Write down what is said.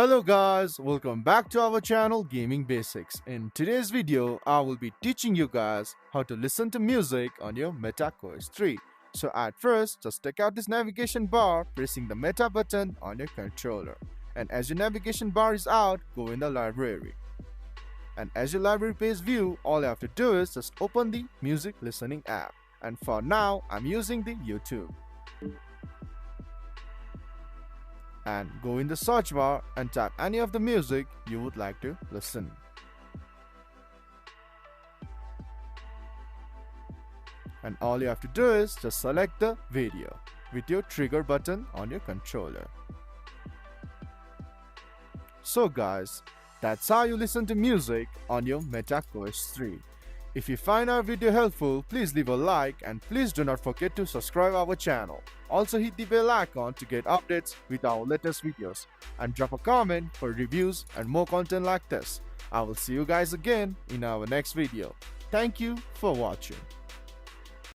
Hello guys, welcome back to our channel Gaming Basics. In today's video, I will be teaching you guys how to listen to music on your Meta Quest 3. So at first, just take out this navigation bar, pressing the Meta button on your controller. And as your navigation bar is out, go in the library. And as your library page view, all you have to do is just open the music listening app. And for now, I'm using the YouTube. And go in the search bar and type any of the music you would like to listen. And all you have to do is just select the video with your trigger button on your controller. So guys, that's how you listen to music on your Meta Quest 3. If you find our video helpful, please leave a like and please do not forget to subscribe our channel. Also hit the bell icon to get updates with our latest videos and drop a comment for reviews and more content like this. I will see you guys again in our next video. Thank you for watching.